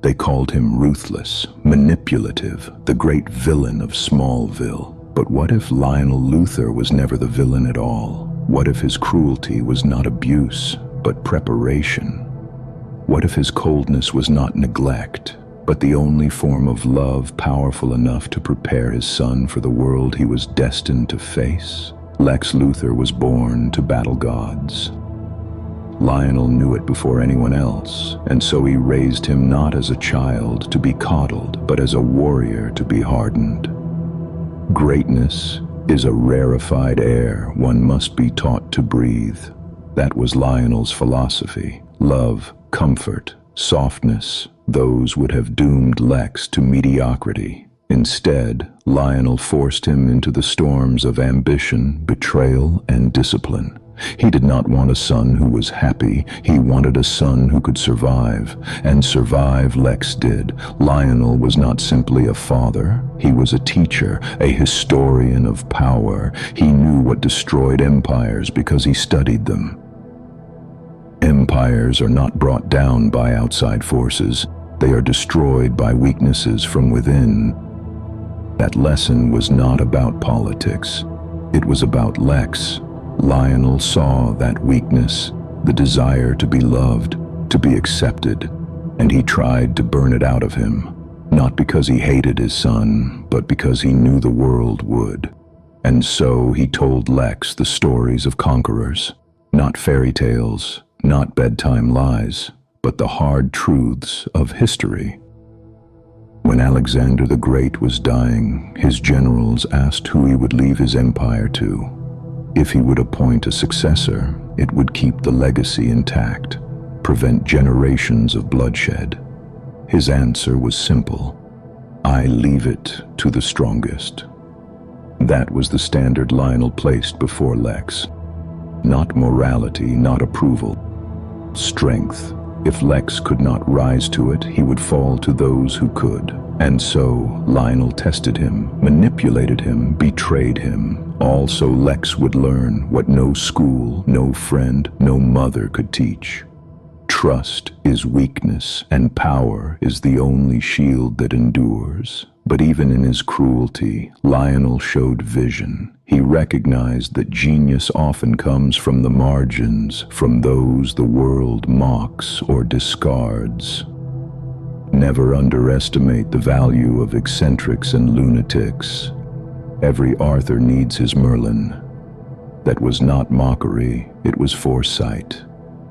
They called him ruthless, manipulative, the great villain of Smallville. But what if Lionel Luthor was never the villain at all? What if his cruelty was not abuse, but preparation? What if his coldness was not neglect, but the only form of love powerful enough to prepare his son for the world he was destined to face? Lex Luthor was born to battle gods. Lionel knew it before anyone else, and so he raised him not as a child to be coddled, but as a warrior to be hardened. Greatness is a rarefied air one must be taught to breathe. That was Lionel's philosophy. Love, comfort, softness, those would have doomed Lex to mediocrity. Instead, Lionel forced him into the storms of ambition, betrayal, and discipline. He did not want a son who was happy. He wanted a son who could survive. And survive Lex did. Lionel was not simply a father. He was a teacher, a historian of power. He knew what destroyed empires because he studied them. Empires are not brought down by outside forces. They are destroyed by weaknesses from within. That lesson was not about politics. It was about Lex. Lionel saw that weakness, the desire to be loved, to be accepted, and he tried to burn it out of him, not because he hated his son, but because he knew the world would. And so he told Lex the stories of conquerors, not fairy tales, not bedtime lies, but the hard truths of history. When Alexander the Great was dying, his generals asked who he would leave his empire to. If he would appoint a successor, it would keep the legacy intact, prevent generations of bloodshed. His answer was simple: I leave it to the strongest. That was the standard Lionel placed before Lex. Not morality, not approval. Strength. If Lex could not rise to it, he would fall to those who could. And so Lionel tested him, manipulated him, betrayed him, all so Lex would learn what no school, no friend, no mother could teach. Trust is weakness, and power is the only shield that endures. But even in his cruelty, Lionel showed vision. He recognized that genius often comes from the margins, from those the world mocks or discards. Never underestimate the value of eccentrics and lunatics. Every Arthur needs his Merlin. That was not mockery, it was foresight.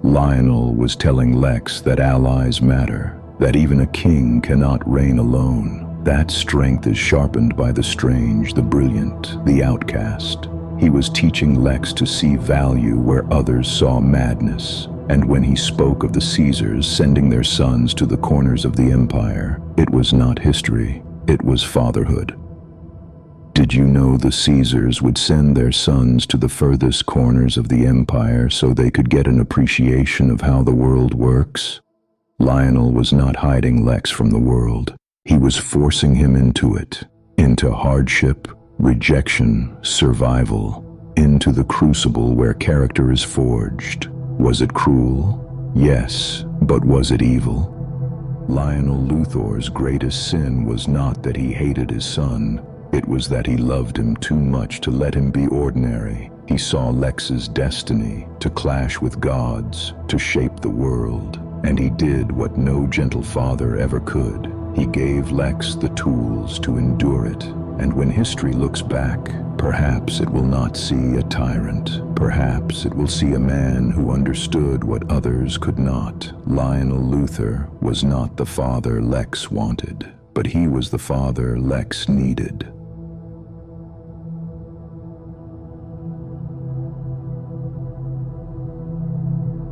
Lionel was telling Lex that allies matter, that even a king cannot reign alone. That strength is sharpened by the strange, the brilliant, the outcast. He was teaching Lex to see value where others saw madness. And when he spoke of the Caesars sending their sons to the corners of the empire, it was not history, it was fatherhood. Did you know the Caesars would send their sons to the furthest corners of the empire so they could get an appreciation of how the world works? Lionel was not hiding Lex from the world. He was forcing him into it, into hardship, rejection, survival, into the crucible where character is forged. Was it cruel? Yes, but was it evil? Lionel Luthor's greatest sin was not that he hated his son. It was that he loved him too much to let him be ordinary. He saw Lex's destiny to clash with gods, to shape the world. And he did what no gentle father ever could. He gave Lex the tools to endure it. And when history looks back, perhaps it will not see a tyrant. Perhaps it will see a man who understood what others could not. Lionel Luthor was not the father Lex wanted, but he was the father Lex needed.